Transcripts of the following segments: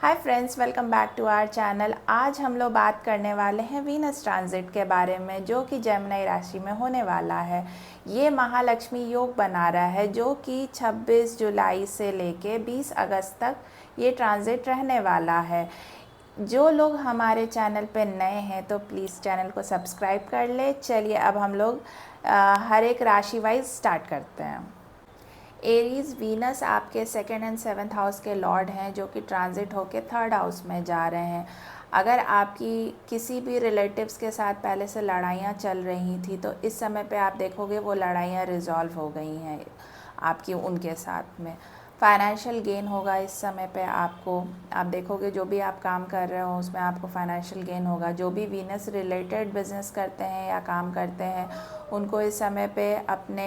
Hi friends, welcome back to our channel. आज हम लोग बात करने वाले हैं वीनस ट्रांजिट के बारे में, जो कि जेमिनी राशि में होने वाला है। ये महालक्ष्मी योग बना रहा है, जो कि 26 जुलाई से लेके 20 अगस्त तक ये ट्रांजिट रहने वाला है। जो लोग हमारे चैनल पे नए हैं तो प्लीज़ चैनल को सब्सक्राइब कर ले। चलिए अब हम लोग हर एक राशि वाइज स्टार्ट करते हैं। एरीज़ वीनस आपके सेकेंड एंड सेवन्थ हाउस के लॉर्ड हैं, जो कि ट्रांजिट होके थर्ड हाउस में जा रहे हैं। अगर आपकी किसी भी रिलेटिव्स के साथ पहले से लड़ाइयाँ चल रही थी तो इस समय पे आप देखोगे वो लड़ाइयाँ रिजॉल्व हो गई हैं आपकी उनके साथ में। फाइनेंशियल गेन होगा इस समय पे आपको। आप देखोगे जो भी आप काम कर रहे हो उसमें आपको फाइनेंशियल गेन होगा। जो भी वीनस रिलेटेड बिजनेस करते हैं या काम करते हैं उनको इस समय पे अपने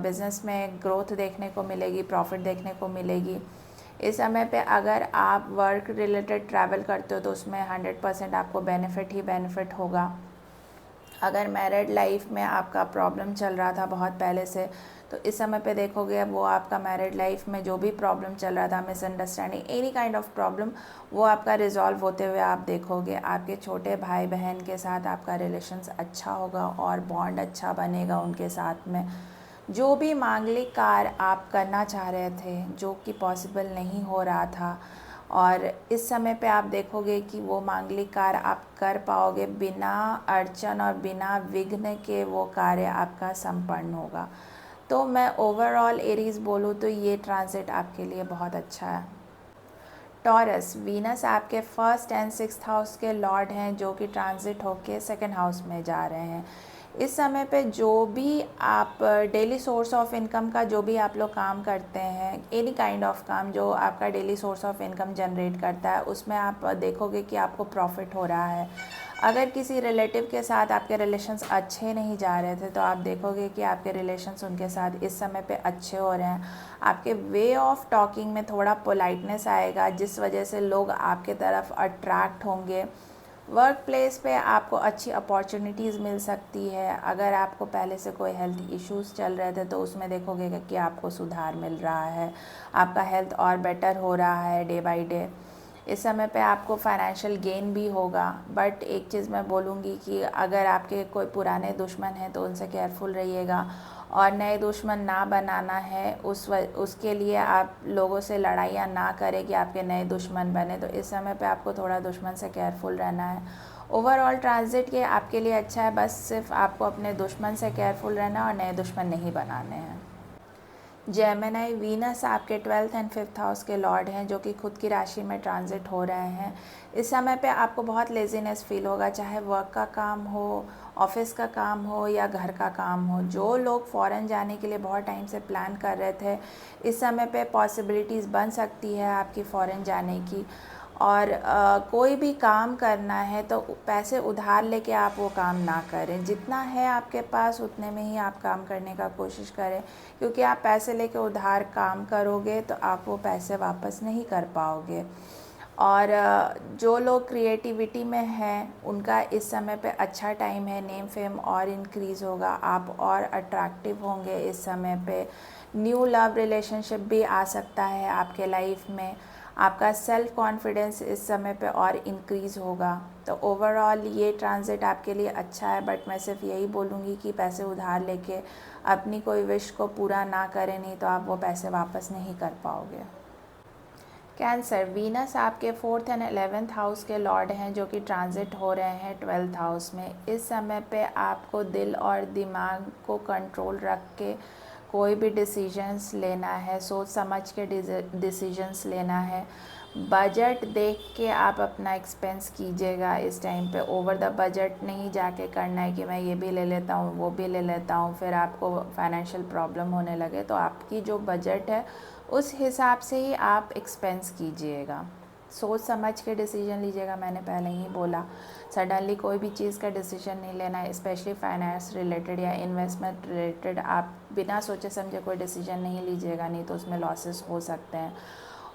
बिज़नेस में ग्रोथ देखने को मिलेगी, प्रॉफिट देखने को मिलेगी। इस समय पे अगर आप वर्क रिलेटेड ट्रैवल करते हो तो उसमें 100% आपको बेनिफिट ही बेनिफिट होगा। अगर मैरिड लाइफ में आपका प्रॉब्लम चल रहा था बहुत पहले से तो इस समय पे देखोगे वो आपका मैरिड लाइफ में जो भी प्रॉब्लम चल रहा था, misunderstanding, any kind of problem, वो आपका रिजॉल्व होते हुए आप देखोगे। आपके छोटे भाई बहन के साथ आपका रिलेशंस अच्छा होगा और बॉन्ड अच्छा बनेगा उनके साथ में। जो भी मांगलिक कार्य आप करना चाह रहे थे जो कि पॉसिबल नहीं हो रहा था, और इस समय पे आप देखोगे कि वो मांगलिक कार्य आप कर पाओगे, बिना अड़चन और बिना विघ्न के वो कार्य आपका संपन्न होगा। तो मैं ओवरऑल एरीज़ बोलूँ तो ये ट्रांजिट आपके लिए बहुत अच्छा है। टॉरस, वीनस आपके फर्स्ट एंड सिक्स्थ हाउस के लॉर्ड हैं, जो कि ट्रांजिट होके सेकंड हाउस में जा रहे हैं। इस समय पे जो भी आप डेली सोर्स ऑफ इनकम का जो भी आप लोग काम करते हैं, एनी काइंड ऑफ काम जो आपका daily source of income generate करता है, उसमें आप देखोगे कि आपको प्रॉफिट हो रहा है। अगर किसी रिलेटिव के साथ आपके रिलेशंस अच्छे नहीं जा रहे थे तो आप देखोगे कि आपके रिलेशंस उनके साथ इस समय पे अच्छे हो रहे हैं। आपके वे ऑफ टॉकिंग में थोड़ा पोलाइटनेस आएगा, जिस वजह से लोग आपके तरफ अट्रैक्ट होंगे। वर्क प्लेस पे आपको अच्छी अपॉर्चुनिटीज़ मिल सकती है। अगर आपको पहले से कोई हेल्थ इश्यूज़ चल रहे थे तो उसमें देखोगे कि आपको सुधार मिल रहा है, आपका हेल्थ और बेटर हो रहा है डे बाय डे। इस समय पे आपको फाइनेंशियल गेन भी होगा। बट एक चीज़ मैं बोलूँगी कि अगर आपके कोई पुराने दुश्मन हैं तो उनसे केयरफुल रहिएगा, और नए दुश्मन ना बनाना है, उसके लिए आप लोगों से लड़ाइयाँ ना करें कि आपके नए दुश्मन बने। तो इस समय पे आपको थोड़ा दुश्मन से केयरफुल रहना है। ओवरऑल ट्रांजिट ये आपके लिए अच्छा है, बस सिर्फ आपको अपने दुश्मन से केयरफुल रहना और नए दुश्मन नहीं बनाने हैं। जेमिनी, वीनस आपके 12th एंड 5th हाउस के लॉर्ड हैं, जो कि खुद की राशि में ट्रांजिट हो रहे हैं। इस समय पे आपको बहुत लेजीनेस फील होगा, चाहे वर्क का काम हो, ऑफिस का काम हो या घर का काम हो। जो लोग फॉरेन जाने के लिए बहुत टाइम से प्लान कर रहे थे, इस समय पे पॉसिबिलिटीज़ बन सकती है आपकी फ़ॉरेन जाने की। और कोई भी काम करना है तो पैसे उधार लेके आप वो काम ना करें। जितना है आपके पास उतने में ही आप काम करने का कोशिश करें, क्योंकि आप पैसे लेके उधार काम करोगे तो आप वो पैसे वापस नहीं कर पाओगे। और जो लोग क्रिएटिविटी में हैं उनका इस समय पे अच्छा टाइम है, नेम फेम और इंक्रीज़ होगा, आप और अट्रैक्टिव होंगे इस समय पे। न्यू लव रिलेशनशिप भी आ सकता है आपके लाइफ में। आपका सेल्फ कॉन्फिडेंस इस समय पे और इंक्रीज़ होगा। तो ओवरऑल ये ट्रांजिट आपके लिए अच्छा है, बट मैं सिर्फ यही बोलूँगी कि पैसे उधार लेके अपनी कोई विश को पूरा ना करें, नहीं तो आप वो पैसे वापस नहीं कर पाओगे। कैंसर, वीनस आपके 4th एंड 11th हाउस के लॉर्ड हैं, जो कि ट्रांजिट हो रहे हैं 12th हाउस में। इस समय पे आपको दिल और दिमाग को कंट्रोल रख के कोई भी डिसीजंस लेना है, सोच समझ के डिसीजंस लेना है। बजट देख के आप अपना एक्सपेंस कीजिएगा इस टाइम पे। ओवर द बजट नहीं जाके करना है कि मैं ये भी ले लेता हूँ वो भी ले लेता हूँ, फिर आपको फाइनेंशियल प्रॉब्लम होने लगे। तो आपकी जो बजट है उस हिसाब से ही आप एक्सपेंस कीजिएगा, सोच समझ के डिसीजन लीजिएगा। मैंने पहले ही बोला, सडनली कोई भी चीज़ का डिसीजन नहीं लेना है, स्पेशली फाइनेंस रिलेटेड या इन्वेस्टमेंट रिलेटेड। आप बिना सोचे समझे कोई डिसीजन नहीं लीजिएगा, नहीं तो उसमें लॉसेस हो सकते हैं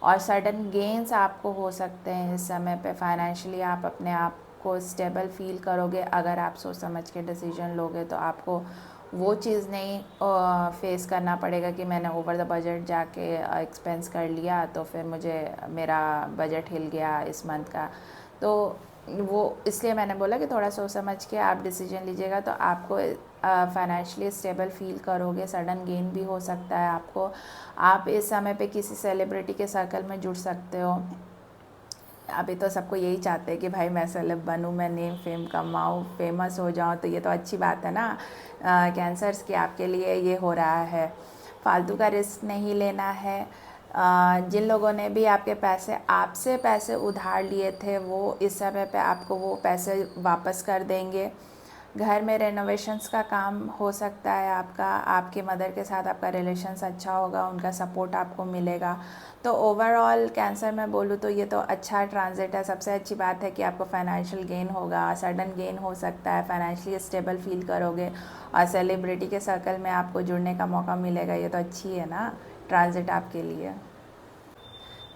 और सडन गेंस आपको हो सकते हैं। इस समय पे फाइनेंशियली आप अपने आप को स्टेबल फील करोगे अगर आप सोच समझ के डिसीजन लोगे, तो आपको वो चीज़ नहीं फेस करना पड़ेगा कि मैंने ओवर द बजट जाके एक्सपेंस कर लिया तो फिर मुझे मेरा बजट हिल गया इस मंथ का। तो वो इसलिए मैंने बोला कि थोड़ा सोच समझ के आप डिसीजन लीजिएगा तो आपको फाइनेंशियली स्टेबल फील करोगे। सडन गेन भी हो सकता है आपको। आप इस समय पे किसी सेलिब्रिटी के सर्कल में जुड़ सकते हो। अभी तो सबको यही चाहते हैं कि भाई मैं सेलेब बनूँ, मैं नेम फेम कमाऊँ, फेमस हो जाऊँ, तो ये तो अच्छी बात है ना। कैंसर्स की आपके लिए ये हो रहा है। फालतू का रिस्क नहीं लेना है। जिन लोगों ने भी आपसे पैसे उधार लिए थे वो इस समय पे आपको वो पैसे वापस कर देंगे। घर में रेनोवेशंस का काम हो सकता है आपका। आपकी मदर के साथ आपका रिलेशंस अच्छा होगा, उनका सपोर्ट आपको मिलेगा। तो ओवरऑल कैंसर में बोलूँ तो ये तो अच्छा ट्रांजिट है। सबसे अच्छी बात है कि आपको फाइनेंशियल गेन होगा, सडन गेन हो सकता है, फाइनेंशियली स्टेबल फील करोगे और सेलिब्रिटी के सर्कल में आपको जुड़ने का मौका मिलेगा। ये तो अच्छी है ना ट्रांजिट आपके लिए।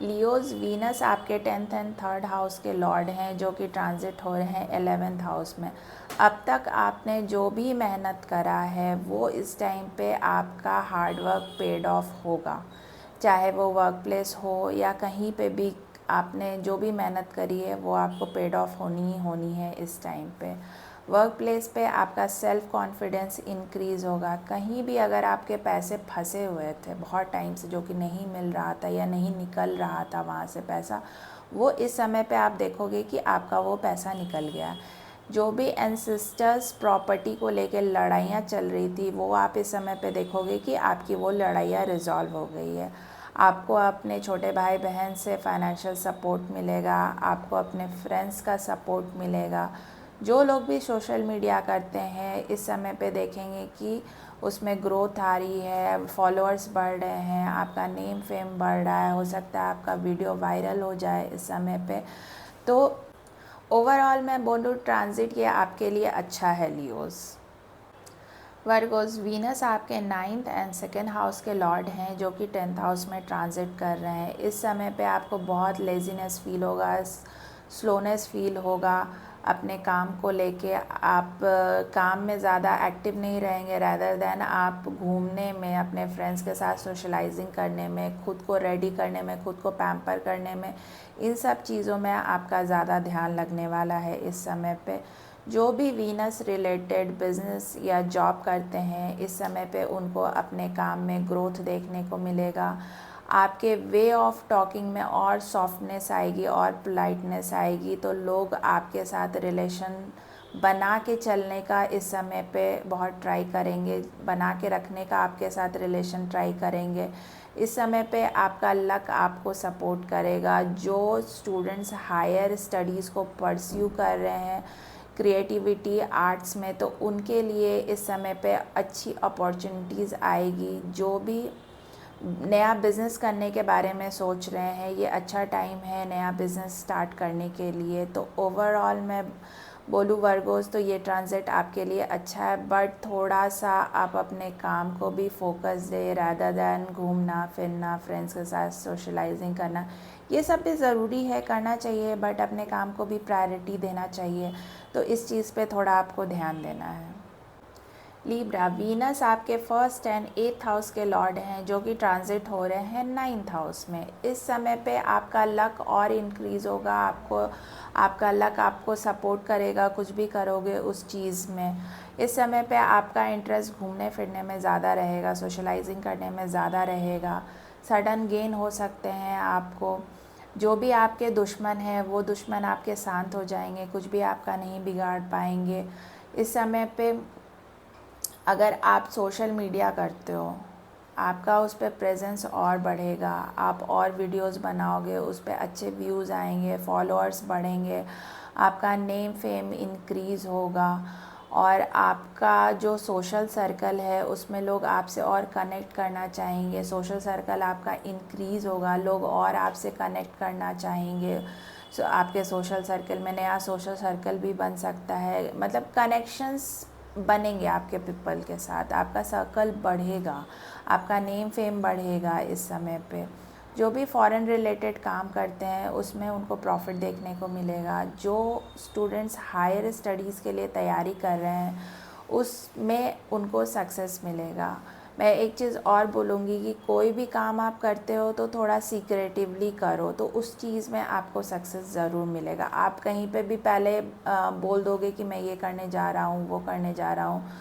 लियोज़ वीनस आपके 10th एंड 3rd हाउस के लॉर्ड हैं जो कि ट्रांजिट हो रहे हैं 11th हाउस में। अब तक आपने जो भी मेहनत करा है वो इस टाइम पे आपका हार्ड वर्क पेड ऑफ होगा। चाहे वो वर्क प्लेस हो या कहीं पे भी आपने जो भी मेहनत करी है वो आपको पेड ऑफ होनी ही होनी है इस टाइम पे। वर्क प्लेस पे आपका सेल्फ कॉन्फिडेंस इंक्रीज़ होगा। कहीं भी अगर आपके पैसे फंसे हुए थे बहुत टाइम से, जो कि नहीं मिल रहा था या नहीं निकल रहा था वहाँ से पैसा, वो इस समय पे आप देखोगे कि आपका वो पैसा निकल गया। जो भी एंसेस्टर्स प्रॉपर्टी को लेकर लड़ाइयाँ चल रही थी वो आप इस समय पे देखोगे कि आपकी वो लड़ाइयाँ रिजॉल्व हो गई है। आपको अपने छोटे भाई बहन से फाइनेंशियल सपोर्ट मिलेगा, आपको अपने फ्रेंड्स का सपोर्ट मिलेगा। जो लोग भी सोशल मीडिया करते हैं इस समय पे देखेंगे कि उसमें ग्रोथ आ रही है, फॉलोअर्स बढ़ रहे हैं, आपका नेम फेम बढ़ रहा है, हो सकता है आपका वीडियो वायरल हो जाए इस समय पे। तो ओवरऑल मैं बोलूँ ट्रांजिट ये आपके लिए अच्छा है लियोज़। वर्गोस वीनस आपके 9th एंड 2nd हाउस के लॉर्ड हैं जो कि 10th हाउस में ट्रांजिट कर रहे हैं। इस समय पे आपको बहुत लेज़ीनेस फील होगा, स्लोनेस फील होगा अपने काम को लेके। आप काम में ज़्यादा एक्टिव नहीं रहेंगे, रैदर देन आप घूमने में, अपने फ्रेंड्स के साथ सोशलाइजिंग करने में, खुद को रेडी करने में, खुद को पैम्पर करने में, इन सब चीज़ों में आपका ज़्यादा ध्यान लगने वाला है इस समय पे। जो भी वीनस रिलेटेड बिजनेस या जॉब करते हैं इस समय पे उनको अपने काम में ग्रोथ देखने को मिलेगा। आपके वे ऑफ टॉकिंग में और सॉफ्टनेस आएगी और पोलाइटनेस आएगी, तो लोग आपके साथ रिलेशन बना के चलने का इस समय पे बहुत ट्राई करेंगे, बना के रखने का आपके साथ रिलेशन ट्राई करेंगे। इस समय पे आपका लक आपको सपोर्ट करेगा। जो स्टूडेंट्स हायर स्टडीज़ को परस्यू कर रहे हैं क्रिएटिविटी आर्ट्स में, तो उनके लिए इस समय पे अच्छी अपॉर्चुनिटीज़ आएगी। जो भी नया बिज़नेस करने के बारे में सोच रहे हैं ये अच्छा टाइम है नया बिज़नेस स्टार्ट करने के लिए। तो ओवरऑल मैं बोलूँ वर्गोस तो ये ट्रांजिट आपके लिए अच्छा है, बट थोड़ा सा आप अपने काम को भी फोकस दें रादर दैन घूमना फिरना, फ्रेंड्स के साथ सोशलाइजिंग करना। ये सब भी ज़रूरी है, करना चाहिए, बट अपने काम को भी प्रायोरिटी देना चाहिए। तो इस चीज़ पे थोड़ा आपको ध्यान देना है। लीब्रा वीनस आपके 1st एंड 8th हाउस के लॉर्ड हैं जो कि ट्रांजिट हो रहे हैं 9th हाउस में। इस समय पे आपका लक और इंक्रीज़ होगा। आपका लक आपको सपोर्ट करेगा, कुछ भी करोगे उस चीज़ में। इस समय पे आपका इंटरेस्ट घूमने फिरने में ज़्यादा रहेगा, सोशलाइजिंग करने में ज़्यादा रहेगा। सडन गेन हो सकते हैं आपको। जो भी आपके दुश्मन हैं वो दुश्मन आपके शांत हो जाएंगे, कुछ भी आपका नहीं बिगाड़ पाएंगे। इस समय पे अगर आप सोशल मीडिया करते हो आपका उस पर प्रेजेंस और बढ़ेगा, आप और वीडियोस बनाओगे, उस पर अच्छे व्यूज़ आएंगे, फॉलोअर्स बढ़ेंगे, आपका नेम फेम इंक्रीज़ होगा और आपका जो सोशल सर्कल है उसमें लोग आपसे और कनेक्ट करना चाहेंगे। सोशल सर्कल आपका इंक्रीज़ होगा, लोग और आपसे कनेक्ट करना चाहेंगे। आपके सोशल सर्कल में नया सोशल सर्कल भी बन सकता है, मतलब कनेक्शंस बनेंगे आपके पीपल के साथ, आपका सर्कल बढ़ेगा, आपका नेम फेम बढ़ेगा। इस समय पे जो भी फॉरेन रिलेटेड काम करते हैं उसमें उनको प्रॉफिट देखने को मिलेगा। जो स्टूडेंट्स हायर स्टडीज़ के लिए तैयारी कर रहे हैं उसमें उनको सक्सेस मिलेगा। मैं एक चीज़ और बोलूँगी कि कोई भी काम आप करते हो तो थोड़ा सीक्रेटिवली करो, तो उस चीज़ में आपको सक्सेस ज़रूर मिलेगा। आप कहीं पे भी पहले बोल दोगे कि मैं ये करने जा रहा हूँ, वो करने जा रहा हूँ,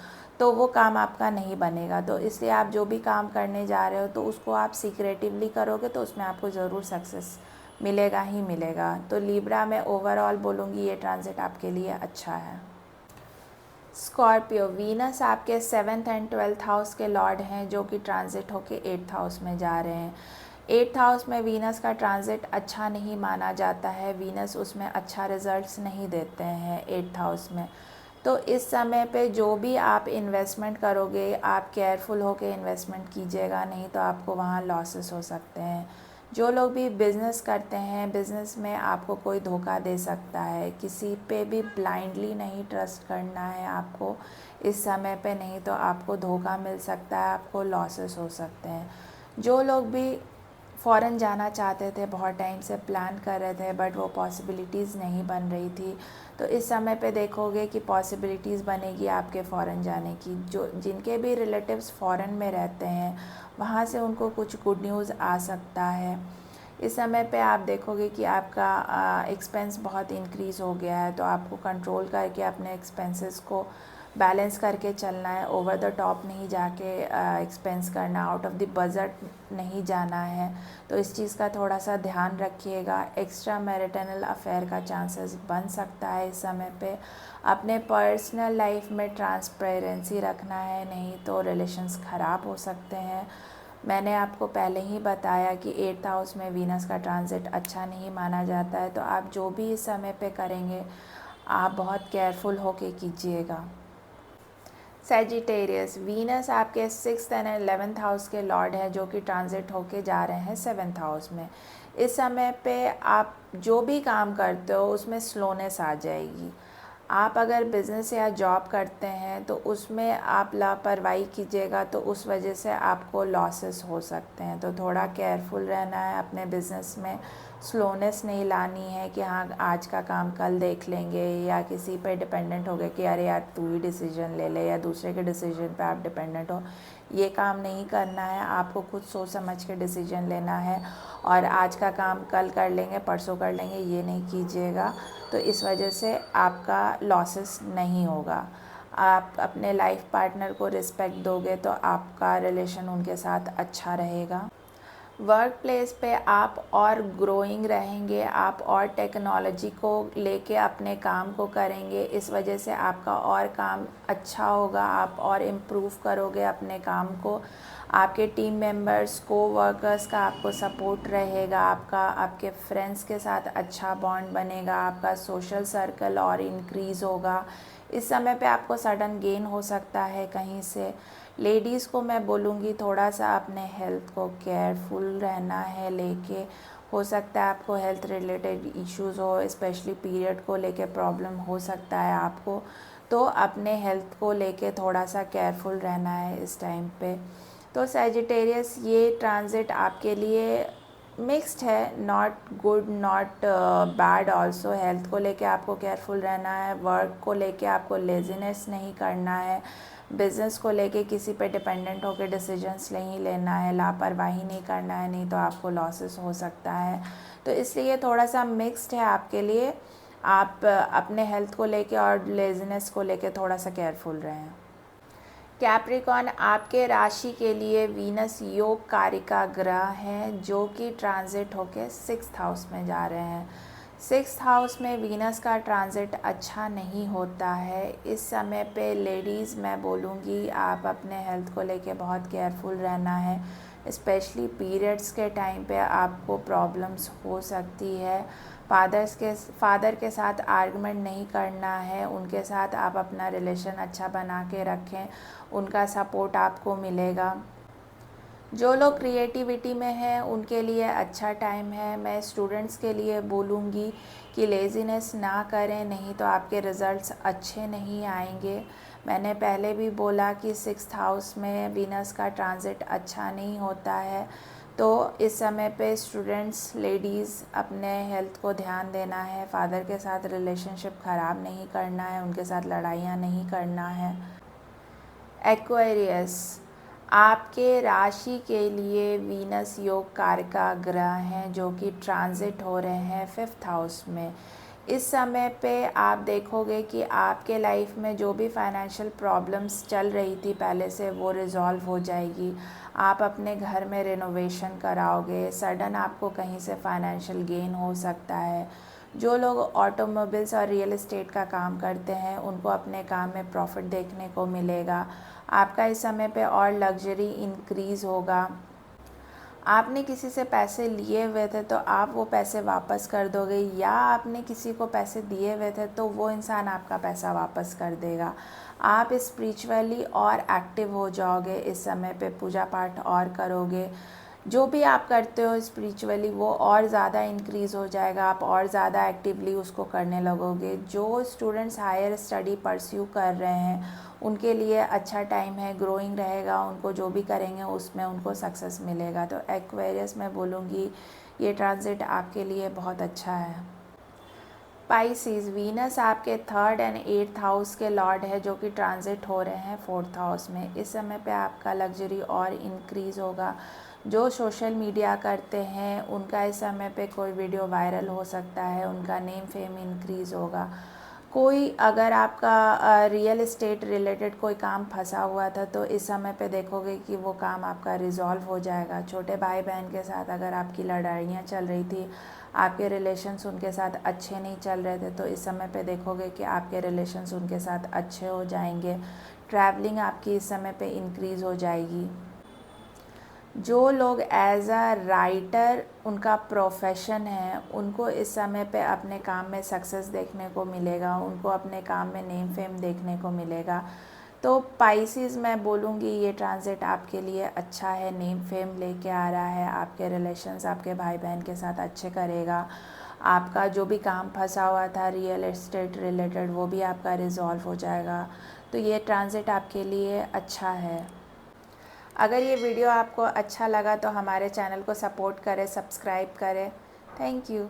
तो वो काम आपका नहीं बनेगा। तो इसलिए आप जो भी काम करने जा रहे हो तो उसको आप सीक्रेटिवली करोगे तो उसमें आपको ज़रूर सक्सेस मिलेगा ही मिलेगा। तो लिब्रा में ओवरऑल बोलूँगी ये ट्रांजिट आपके लिए अच्छा है। स्कॉर्पियो, वीनस आपके 7th एंड 12th हाउस के लॉर्ड हैं, जो कि ट्रांजिट होके 8th हाउस में जा रहे हैं। 8th हाउस में वीनस का ट्रांजिट अच्छा नहीं माना जाता है। वीनस उसमें अच्छा रिजल्ट्स नहीं देते हैं 8th हाउस में। तो इस समय पे जो भी आप इन्वेस्टमेंट करोगे, आप केयरफुल होके इन्वेस्टमेंट कीजिएगा, नहीं तो आपको वहाँ लॉसेस हो सकते हैं। जो लोग भी बिज़नेस करते हैं, बिज़नेस में आपको कोई धोखा दे सकता है। किसी पे भी ब्लाइंडली नहीं ट्रस्ट करना है आपको इस समय पे, नहीं तो आपको धोखा मिल सकता है, आपको लॉसेस हो सकते हैं। जो लोग भी फ़ॉरेन जाना चाहते थे, बहुत टाइम से प्लान कर रहे थे, बट वो पॉसिबिलिटीज़ नहीं बन रही थी, तो इस समय पे देखोगे कि पॉसिबिलिटीज़ बनेगी आपके फ़ॉरेन जाने की। जो जिनके भी रिलेटिव्स फ़ॉरेन में रहते हैं, वहाँ से उनको कुछ गुड न्यूज़ आ सकता है। इस समय पे आप देखोगे कि आपका एक्सपेंस बहुत इंक्रीज़ हो गया है, तो आपको कंट्रोल करके अपने एक्सपेंसेस को बैलेंस करके चलना है। ओवर द टॉप नहीं जाके एक्सपेंस करना, आउट ऑफ द बजट नहीं जाना है। तो इस चीज़ का थोड़ा सा ध्यान रखिएगा। एक्स्ट्रा मैरिटल अफेयर का चांसेस बन सकता है इस समय पे। अपने पर्सनल लाइफ में ट्रांसपेरेंसी रखना है, नहीं तो रिलेशंस ख़राब हो सकते हैं। मैंने आपको पहले ही बताया कि 8th हाउस में वीनस का ट्रांजिट अच्छा नहीं माना जाता है, तो आप जो भी इस समय पे करेंगे, आप बहुत केयरफुल होके कीजिएगा। सैजिटेरियस, वीनस आपके 6th एंड 11th हाउस के लॉर्ड हैं, जो कि ट्रांजिट होके जा रहे हैं 7th हाउस में। इस समय पे आप जो भी काम करते हो उसमें स्लोनेस आ जाएगी। आप अगर बिज़नेस या जॉब करते हैं तो उसमें आप लापरवाही कीजिएगा, तो उस वजह से आपको लॉसेस हो सकते हैं। तो थोड़ा केयरफुल रहना है अपने बिज़नेस में। स्लोनेस नहीं लानी है कि हाँ आज का काम कल देख लेंगे, या किसी पे डिपेंडेंट हो गए कि अरे यार तू ही डिसीजन ले ले, या दूसरे के डिसीजन पे आप डिपेंडेंट हो। ये काम नहीं करना है, आपको खुद सोच समझ के डिसीजन लेना है। और आज का काम कल कर लेंगे, परसों कर लेंगे, ये नहीं कीजिएगा। तो इस वजह से आपका लॉसेस नहीं होगा। आप अपने लाइफ पार्टनर को रिस्पेक्ट दोगे तो आपका रिलेशन उनके साथ अच्छा रहेगा। वर्क प्लेस पे आप और ग्रोइंग रहेंगे, आप और टेक्नोलॉजी को लेके अपने काम को करेंगे। इस वजह से आपका और काम अच्छा होगा, आप और इम्प्रूव करोगे अपने काम को। आपके टीम मेंबर्स को वर्कर्स का आपको सपोर्ट रहेगा, आपके फ्रेंड्स के साथ अच्छा बॉन्ड बनेगा, आपका सोशल सर्कल और इंक्रीज़ होगा। इस समय पे आपको सडन गेन हो सकता है कहीं से। लेडीज़ को मैं बोलूँगी थोड़ा सा अपने हेल्थ को केयरफुल रहना है लेके। हो सकता है आपको हेल्थ रिलेटेड इश्यूज़ हो, स्पेशली पीरियड को लेके प्रॉब्लम हो सकता है आपको, तो अपने हेल्थ को लेके थोड़ा सा केयरफुल रहना है इस टाइम पे। तो सैजिटेरियस, ये ट्रांजिट आपके लिए मिक्स्ड है, not good not bad also. Health को लेके आपको केयरफुल रहना है, वर्क को लेके आपको लेज़ीनेस नहीं करना है, बिज़नेस को लेके किसी पे डिपेंडेंट होकर डिसीजंस नहीं लेना है, लापरवाही नहीं करना है, नहीं तो आपको लॉसेस हो सकता है। तो इसलिए थोड़ा सा मिक्स्ड है आपके लिए। आप अपने हेल्थ को लेके और लेज़ीनेस को लेके थोड़ा सा केयरफुल रहें। कैप्रिकॉर्न, आपके राशि के लिए वीनस योग कारिका ग्रह हैं, जो कि ट्रांजिट होके 6th हाउस में जा रहे हैं। 6th हाउस में वीनस का ट्रांजिट अच्छा नहीं होता है। इस समय पे लेडीज़ मैं बोलूँगी आप अपने हेल्थ को लेके बहुत केयरफुल रहना है। स्पेशली पीरियड्स के टाइम पे आपको प्रॉब्लम्स हो सकती है। फादर के साथ आर्गुमेंट नहीं करना है, उनके साथ आप अपना रिलेशन अच्छा बना के रखें, उनका सपोर्ट आपको मिलेगा। जो लोग क्रिएटिविटी में हैं उनके लिए अच्छा टाइम है। मैं स्टूडेंट्स के लिए बोलूँगी कि लेज़ीनेस ना करें, नहीं तो आपके रिज़ल्ट्स अच्छे नहीं आएंगे। मैंने पहले भी बोला कि 6th हाउस में वीनस का ट्रांजिट अच्छा नहीं होता है, तो इस समय पे स्टूडेंट्स लेडीज़ अपने हेल्थ को ध्यान देना है। फादर के साथ रिलेशनशिप ख़राब नहीं करना है, उनके साथ लड़ाइयाँ नहीं करना है। एक्वेरियस, आपके राशि के लिए वीनस योग कारका ग्रह हैं जो कि ट्रांजिट हो रहे हैं 5th हाउस में। इस समय पे आप देखोगे कि आपके लाइफ में जो भी फाइनेंशियल प्रॉब्लम्स चल रही थी पहले से, वो रिज़ॉल्व हो जाएगी। आप अपने घर में रिनोवेशन कराओगे, सडन आपको कहीं से फाइनेंशियल गेन हो सकता है। जो लोग ऑटोमोबाइल्स और रियल एस्टेट का काम करते हैं उनको अपने काम में प्रॉफिट देखने को मिलेगा। आपका इस समय पे और लग्जरी इंक्रीज़ होगा। आपने किसी से पैसे लिए हुए थे तो आप वो पैसे वापस कर दोगे, या आपने किसी को पैसे दिए हुए थे तो वो इंसान आपका पैसा वापस कर देगा। आप स्पिरिचुअली और एक्टिव हो जाओगे इस समय पे, पूजा पाठ और करोगे। जो भी आप करते हो स्पिरिचुअली वो और ज़्यादा इंक्रीज़ हो जाएगा, आप और ज़्यादा एक्टिवली उसको करने लगोगे। जो स्टूडेंट्स हायर स्टडी परस्यू कर रहे हैं उनके लिए अच्छा टाइम है, ग्रोइंग रहेगा, उनको जो भी करेंगे उसमें उनको सक्सेस मिलेगा। तो एक्वेरियस मैं बोलूँगी ये ट्रांजिट आपके लिए बहुत अच्छा है। पाइसिस, वीनस आपके 3rd एंड 8th हाउस के लॉर्ड है जो कि ट्रांजिट हो रहे हैं 4th हाउस में। इस समय पे आपका लग्जरी और इंक्रीज़ होगा। जो सोशल मीडिया करते हैं उनका इस समय पे कोई वीडियो वायरल हो सकता है, उनका नेम फेम इंक्रीज़ होगा। कोई अगर आपका रियल एस्टेट रिलेटेड कोई काम फंसा हुआ था तो इस समय पे देखोगे कि वो काम आपका रिज़ॉल्व हो जाएगा। छोटे भाई बहन के साथ अगर आपकी लड़ाइयाँ चल रही थी, आपके रिलेशंस उनके साथ अच्छे नहीं चल रहे थे, तो इस समय पे देखोगे कि आपके रिलेशंस उनके साथ अच्छे हो जाएंगे। ट्रैवलिंग आपकी इस समय पे इंक्रीज़ हो जाएगी। जो लोग एज अ राइटर उनका प्रोफेशन है उनको इस समय पे अपने काम में सक्सेस देखने को मिलेगा, उनको अपने काम में नेम फेम देखने को मिलेगा। तो पाइसिस मैं बोलूँगी ये ट्रांजिट आपके लिए अच्छा है, नेम फेम लेके आ रहा है, आपके रिलेशंस आपके भाई बहन के साथ अच्छे करेगा। आपका जो भी काम फंसा हुआ था रियल एस्टेट रिलेटेड वो भी आपका रिजॉल्व हो जाएगा। तो ये ट्रांजिट आपके लिए अच्छा है। अगर ये वीडियो आपको अच्छा लगा तो हमारे चैनल को सपोर्ट करें, सब्सक्राइब करें। Thank you.